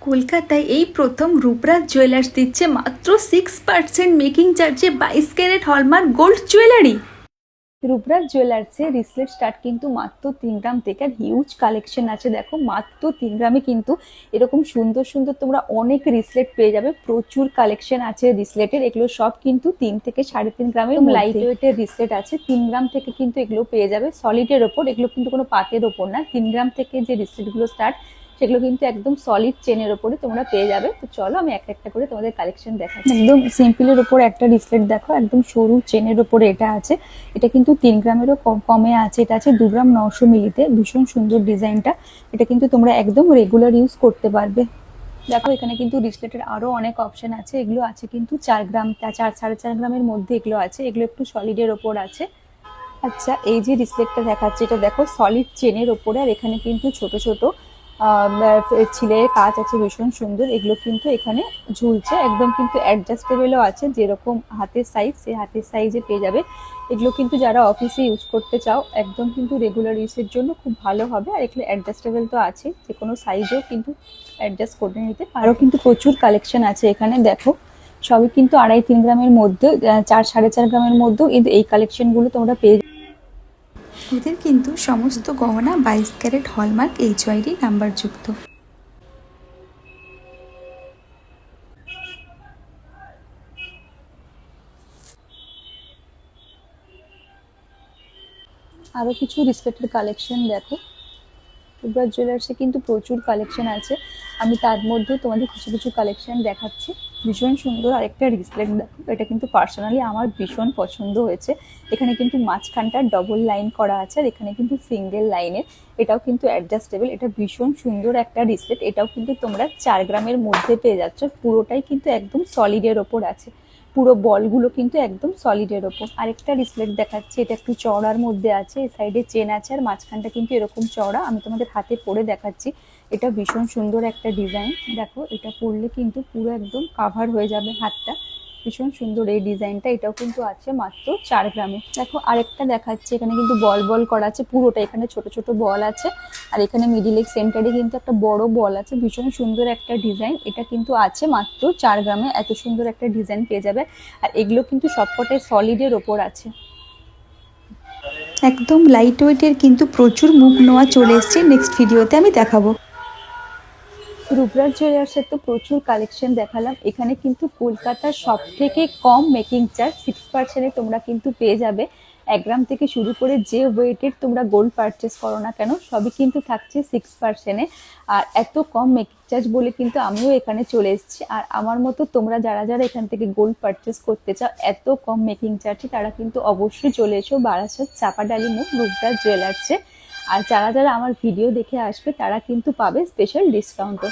কলকাতায় এই প্রথম রূপরাজ জুয়েলার্স দিচ্ছে মাত্র 6% মেকিং চার্জে 22 carat hallmark gold jewellery. Rupraj জুয়েলার্সে রিসলেট স্টার্ট কিন্তু মাত্র 3 গ্রাম থেকে, আর হিউজ কালেকশন আছে। দেখো মাত্র 3 গ্রামে কিন্তু এরকম সুন্দর সুন্দর তোমরা অনেক রিসলেট পেয়ে যাবে। প্রচুর কালেকশন আছে রিসলেটের, এগুলো সব কিন্তু 3 থেকে 3.5 গ্রামের লাইট ওয়েটের রিসলেট আছে। 3 গ্রাম থেকে কিন্তু এগুলো পেয়ে যাবে সলিডের ওপর, এগুলো কিন্তু কোনো পাতের ওপর না। 3 গ্রাম থেকে যে রিসলেটগুলো স্টার্ট সেগুলো কিন্তু একদম সলিড চেনের ওপরে তোমরা পেয়ে যাবে। তো চলো আমি একটা একটা করে তোমাদের কালেকশন দেখাচ্ছি। একদম সিম্পলের ওপর একটা রিসলেট দেখো, একদম সরু চেনের ওপরে এটা আছে। এটা কিন্তু 3 গ্রামেরও কমে আছে, এটা আছে 2 গ্রাম 900 মিলিতে। ভীষণ সুন্দর ডিজাইনটা, এটা কিন্তু তোমরা একদম রেগুলার ইউজ করতে পারবে। দেখো এখানে কিন্তু রিসলেটের আরো অনেক অপশন আছে। এগুলো আছে কিন্তু 4 গ্রাম 4.5 গ্রামের মধ্যে এগুলো আছে, এগুলো একটু সলিডের ওপর আছে। আচ্ছা, এই যে রিসলেটটা দেখাচ্ছে এটা দেখো সলিড চেনের ওপরে, আর এখানে কিন্তু ছোট ছোট ছিলের কাজ আছে, ভীষণ সুন্দর। এগুলো কিন্তু এখানে ঝুলছে, একদম কিন্তু অ্যাডজাস্টেবলও আছে, যেরকম হাতের সাইজ সেই হাতের সাইজে পেয়ে যাবে। এগুলো কিন্তু যারা অফিসে ইউজ করতে চাও একদম কিন্তু রেগুলার ইউজের জন্য খুব ভালো হবে। আর এগুলো অ্যাডজাস্টেবল তো আছে, যে কোনো সাইজেও কিন্তু অ্যাডজাস্ট করে নিতে পারো। কিন্তু প্রচুর কালেকশন আছে এখানে দেখো, সবই কিন্তু 2.5-3 গ্রামের মধ্যে, 4-4.5 গ্রামের মধ্যেও কিন্তু এই কালেকশনগুলো তোমরা পেয়ে। ওদের কিন্তু সমস্ত গহনা 22 ক্যারেট হলমার্ক HYD নাম্বার যুক্ত। আরো কিছু রিসলেটের কালেকশন দেখো, রূপরাজ জুয়েলার্সে কিন্তু প্রচুর কালেকশন আছে। আমি তার মধ্যে তোমাদের কিছু কিছু কালেকশন দেখাচ্ছি। ভীষণ সুন্দর আরেকটা রিসলেট দেখো, এটা কিন্তু পার্সোনালি আমার ভীষণ পছন্দ হয়েছে। এখানে কিন্তু মাঝখানটা ডবল লাইন করা আছে, আর এখানে কিন্তু সিঙ্গেল লাইনের। এটাও কিন্তু অ্যাডজাস্টেবল, এটা ভীষণ সুন্দর একটা রিসলেট। এটাও কিন্তু তোমরা 4 গ্রামের মধ্যে পেয়ে যাচ্ছ। পুরোটাই কিন্তু একদম সলিডের ওপর আছে, পুরো বলগুলো কিন্তু একদম সলিডের ওপর। আরেকটা রিসলেট দেখাচ্ছি, এটা একটু চওড়ার মধ্যে আছে, এই সাইডে চেন আছে, আর মাঝখানটা কিন্তু এরকম চওড়া। আমি তোমাদের হাতে পরে দেখাচ্ছি। এটা ভীষণ সুন্দর একটা ডিজাইন দেখো, এটা পরলে কিন্তু পুরো একদম কাভার হয়ে যাবে হাতটা। ভীষণ সুন্দর এই ডিজাইনটা, এটাও কিন্তু আছে মাত্র 4 গ্রামে। দেখো আরেকটা দেখাচ্ছে, এখানে কিন্তু বল বল করা আছে পুরোটা, এখানে ছোট ছোট বল আছে, আর এখানে মিডিল সেন্টারে কিন্তু একটা বড় বল আছে। ভীষণ সুন্দর একটা ডিজাইন, এটা কিন্তু আছে মাত্র 4 গ্রামে। এত সুন্দর একটা ডিজাইন পেয়ে যাবে, আর এগুলো কিন্তু সবকটাই সলিডের ওপর আছে। একদম লাইট ওয়েটের কিন্তু প্রচুর মুখ নোয়া চলে এসছে, নেক্সট ভিডিওতে আমি দেখাবো। রূপরাজ জুয়েলার্সের তো প্রচুর কালেকশন দেখালাম। এখানে কিন্তু কলকাতার সব থেকে কম মেকিং চার্জ 6%-এ তোমরা কিন্তু পেয়ে যাবে। 1 গ্রাম থেকে শুরু করে যে ওয়েটের তোমরা গোল্ড পারচেস করো না কেন সবই কিন্তু থাকছে 6%-এ। আর এত কম মেকিং চার্জ বলে কিন্তু আমিও এখানে চলে এসেছি। আর আমার মতো তোমরা যারা যারা এখান থেকে গোল্ড পারচেস করতে চাও এত কম মেকিং চার্জে, তারা কিন্তু অবশ্যই চলে এসো বারাসাত চাপাডালি মোড় রূপরাজ জুয়েলার্সে। আর যারা যারা আমার ভিডিও দেখে আসবে তারা কিন্তু পাবে স্পেশাল ডিসকাউন্টও।